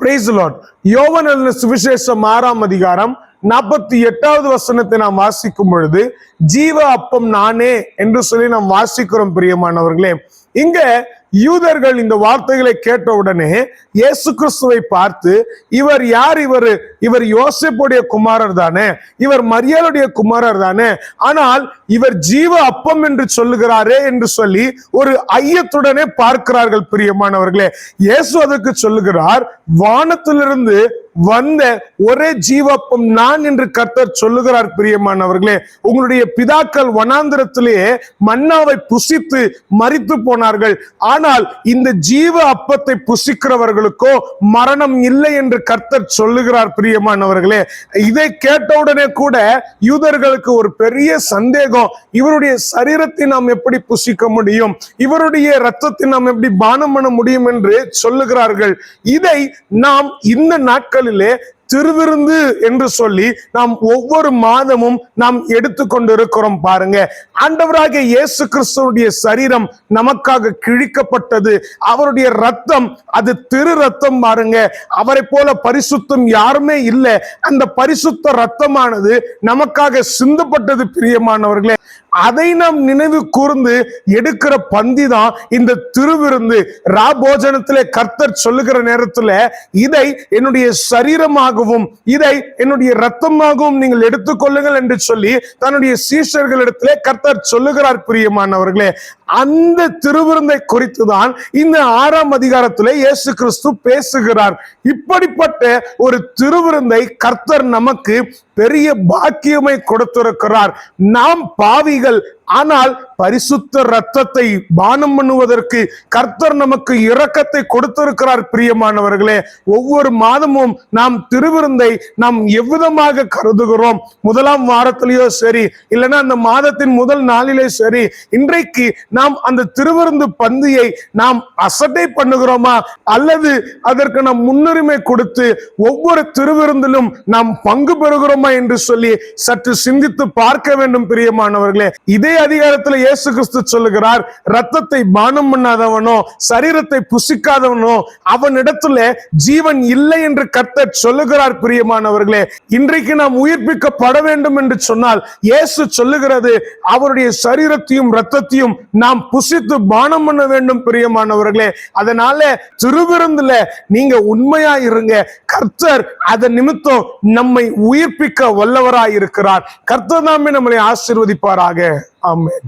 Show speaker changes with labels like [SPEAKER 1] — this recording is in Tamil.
[SPEAKER 1] Praise the Lord. யோவான் எழுதின சுவிசேஷம் 6ஆம் அதிகாரம் 48வது வசனத்தை நாம் வாசிக்கும் பொழுது, ஜீவ அப்பம் நானே என்று சொல்லி நாம் வாசிக்கிறோம். பிரியமானவர்களே, இங்க யூதர்கள் இந்த வார்த்தைகளை கேட்ட உடனே இயேசு கிறிஸ்துவை பார்த்து, இவர் யார்? இவர் யோசேப்புடைய குமாரர் தானே, இவர் மரியாளுடைய குமாரர் தானே, ஆனால் இவர் ஜீவ அப்பம் என்று சொல்லுகிறாரே என்று சொல்லி ஒரு ஐயத்துடனே பார்க்கிறார்கள். பிரியமானவர்களே, இயேசு அதற்கு சொல்லுகிறார், வானத்திலிருந்து வந்த ஒரே ஜீவப்பம் நான் என்று கர்த்தர் சொல்லுகிறார். பிரியமானவர்களே, உங்களுடைய பிதாக்கள் வனாந்திரத்திலேயே மன்னாவை புசித்து மரித்து போனார்கள், ஆனால் இந்த ஜீவ அப்பத்தை புசிக்கிறவர்களுக்கோ மரணம் இல்லை என்று கர்த்தர் சொல்லுகிறார். பிரியமானவர்களே, இதை கேட்டவுடனே கூட யூதர்களுக்கு ஒரு பெரிய சந்தேகம். இவருடைய சரீரத்தை நாம் எப்படி புசிக்க முடியும், இவருடைய இரத்தத்தை நாம் எப்படி பானம் பண்ண முடியும் என்று சொல்லுகிறார்கள். இதை நாம் இந்த நாட்களிலே திருவிருந்து என்று சொல்லி நாம் ஒவ்வொரு மாதமும் நாம் எடுத்துக்கொண்டு இருக்கிறோம். பாருங்க, ஆண்டவராகிய இயேசு கிறிஸ்துவுடைய சரீரம் நமக்காக கிழிக்கப்பட்டது. அவருடைய ரத்தம் அது திரு ரத்தம். பாருங்க, அவரை போல பரிசுத்தம் யாருமே இல்லை. அந்த பரிசுத்த ரத்தமானது நமக்காக சிந்தப்பட்டது. பிரியமானவர்களே, அதை நாம் நினைவு கூர்ந்து எடுக்கிற பந்தி தான் இந்த திருவிருந்து. ராபோஜனத்திலே கர்த்தர் சொல்லுகிற நேரத்தில், இதை என்னுடைய சரீரமாகவும் இதை என்னுடைய ரத்தமாகவும் நீங்கள் எடுத்துக்கொள்ளுங்கள் என்று சொல்லி தன்னுடைய சீஷர்களிடத்திலே கர்த்தர் சொல்லுகிறார். பிரியமானவர்களே, அந்த திருவிருந்தை குறித்து தான் இந்த 6ஆம் அதிகாரத்திலே இயேசு கிறிஸ்து பேசுகிறார். இப்படிப்பட்ட ஒரு திருவிருந்தை கர்த்தர் நமக்கு பெரிய பாக்கியமை கொடுத்திருக்கிறார். நாம் பாவிகள், ஆனால் பரிசுத்த ரத்தத்தை பானம் பண்ணுவதற்கு கர்த்தர் நமக்கு இரக்கத்தை கொடுத்திருக்கிறார். பிரியமானவர்களே, ஒவ்வொரு மாதமும் நாம் திருவிருந்தை நாம் எவ்விதமாக கருதுகிறோம்? முதலாம் வாரத்திலேயோ சரி, இல்லைன்னா அந்த மாதத்தின் முதல் நாளிலே சரி, இன்றைக்கு நாம் அந்த திருவிருந்து பந்தியை நாம் அசட்டை பண்ணுகிறோமா, அல்லது அதற்கு நாம் முன்னுரிமை கொடுத்து ஒவ்வொரு திருவிருந்திலும் நாம் பங்கு பெறுகிறோமா என்று சொல்லி சற்று சிந்தித்து பார்க்க வேண்டும். பிரியமானவர்களே, இதே அதிகாரத்தில் இயேசு கிறிஸ்து சொல்லுகிறார், ரத்தத்தை பானம் பண்ணாதவனோ சரீரத்தை புசிக்காதவனோ அவனிடத்துல ஜீவன் இல்லை என்று கர்த்தர் சொல்லுகிறார். பிரியமானவர்களே, இன்றைக்கு நாம் உயிர்ப்பிக்கப்பட வேண்டும் என்று சொன்னால் இயேசு சொல்லுகிறது, அவருடைய சரீரத்தையும் ரத்தத்தையும் நாம் புசித்து பானம் பண்ண வேண்டும். பிரியமானவர்களே, அதனால திருவிருந்துல நீங்க உண்மையா இருங்க. கர்த்தர் அதன் நிமித்தம் நம்மை உயிர்ப்பிக்க வல்லவராய் இருக்கிறார். கர்த்தர் நாமே நம்மளை ஆசீர்வதிப்பாராக. ஆமென்.